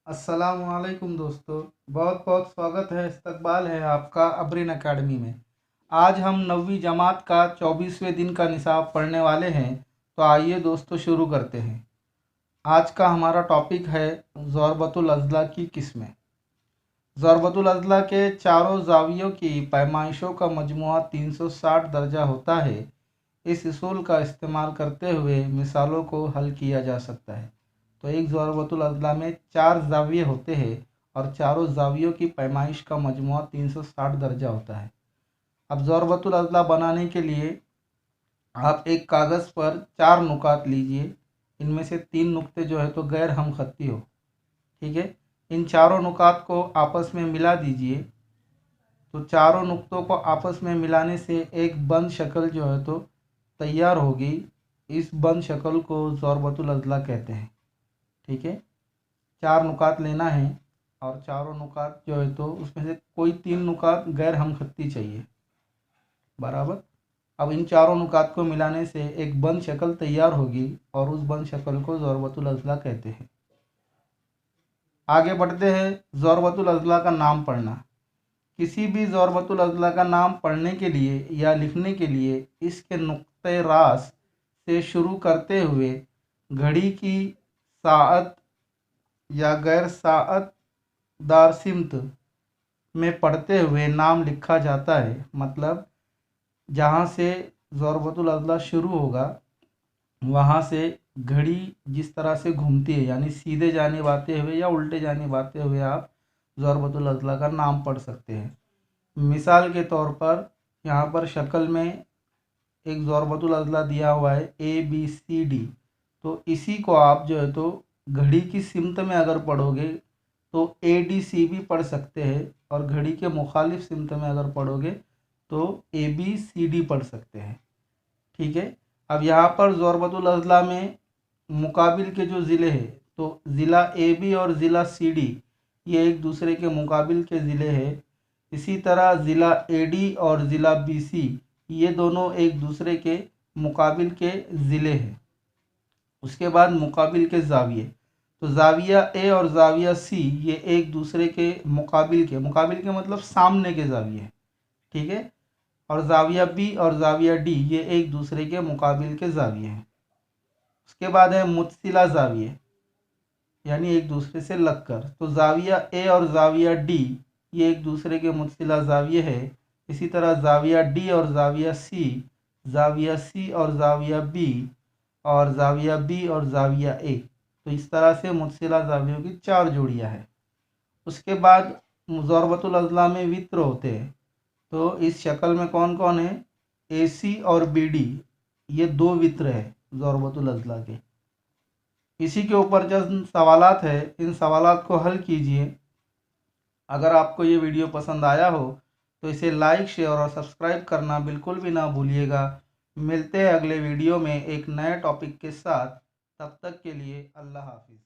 अस्सलामुअलैकुम दोस्तों, बहुत बहुत स्वागत है, इस्तकबाल है आपका अबरीन अकेडमी में। आज हम 9वीं जमात का 24वें दिन का निसाब पढ़ने वाले हैं। तो आइए दोस्तों शुरू करते हैं। आज का हमारा टॉपिक है ज़रबतुल अज़ला की किस्में। ज़रबतुल अज़ला के चारों ज़ावियों की पैमाइशों का मजमुआ 360 दर्जा होता है। इस उसूल का इस्तेमाल करते हुए मिसालों को हल किया जा सकता है। तो एक ज़रबतुल अज़ला में 4 ज़ाविये होते हैं और चारों ज़ावियों की पैमाइश का मजमुआ 360 दर्जा होता है। अब ज़रबतुल अज़ला बनाने के लिए आप एक कागज़ पर 4 नुकात लीजिए। इनमें से 3 नुक्ते जो है तो गैर हम खत्ती हो, ठीक है। इन चारों नुकात को आपस में मिला दीजिए। तो चारों नुक्तों को आपस में मिलाने से एक बंद शक्ल जो है तो तैयार होगी। इस बंद शक्ल को ज़रबतुल अज़ला कहते हैं, ठीक है। 4 नुकात लेना है और चारों नुकात जो है तो उसमें से कोई 3 नुकात गैर हम खत्ती चाहिए, बराबर। अब इन चारों नुकात को मिलाने से एक बंद शक्ल तैयार होगी और उस बंद शक्ल को ज़रबतुल अज़ला कहते हैं। आगे बढ़ते हैं। ज़रबतुल अज़ला का नाम पढ़ना। किसी भी ज़रबतुल अज़ला का नाम पढ़ने के लिए या लिखने के लिए इसके नुक्ते रास से शुरू करते हुए घड़ी की साअत या गैर साअत दार सिमत में पढ़ते हुए नाम लिखा जाता है। मतलब जहाँ से ज़रबतुल अज़ला शुरू होगा वहाँ से घड़ी जिस तरह से घूमती है, यानी सीधे जाने बाते हुए या उल्टे जाने बाते हुए आप ज़रबतुल अज़ला का नाम पढ़ सकते हैं। मिसाल के तौर पर यहाँ पर शक्ल में एक ज़रबतुल अज़ला दिया हुआ है ABCD। तो इसी को आप जो है तो घड़ी की सिमत में अगर पढ़ोगे तो ADC भी पढ़ सकते हैं और घड़ी के मुखालिफ सिमत में अगर पढ़ोगे तो ABCD पढ़ सकते हैं, ठीक है। अब यहाँ पर ज़रबतुल अज़ला में मुकाबिल के जो ज़िले हैं तो ज़िला AB और ज़िला CD ये एक दूसरे के मुकाबिल के ज़िले हैं। इसी तरह ज़िला AD और ज़िला BC ये दोनों एक दूसरे के मुकाबिल के ज़िले हैं। उसके बाद मुकाबिल के ज़ाविये, तो ज़ाविया A और ज़ाविया C ये एक दूसरे के मुकाबिल के मतलब सामने के ज़ाविये हैं, ठीक है। और ज़ाविया B और ज़ाविया D ये एक दूसरे के मुकाबिल के ज़ाविये हैं। उसके बाद है मुत्सिला ज़ाविये, यानी एक दूसरे से लगकर। तो ज़ाविया A और ज़ाविया D ये एक दूसरे के मुत्सिला ज़ाविये है। इसी तरह ज़ाविया D और ज़ाविया C, ज़ाविया C और ज़ाविया B और ज़ाविया B और ज़ाविया A। तो इस तरह से मुत्सिला ज़ावियों की 4 जोड़ियाँ हैं। उसके बाद ज़रबतुल अज़ला में वित्र होते हैं। तो इस शक्ल में कौन कौन है? AC और BD ये 2 वित्र है ज़रबतुल अज़ला के। इसी के ऊपर जो सवालात है इन सवालात को हल कीजिए। अगर आपको ये वीडियो पसंद आया हो तो इसे लाइक, शेयर और सब्सक्राइब करना बिल्कुल भी ना भूलिएगा। मिलते हैं अगले वीडियो में एक नए टॉपिक के साथ। तब तक के लिए अल्लाह हाफिज़।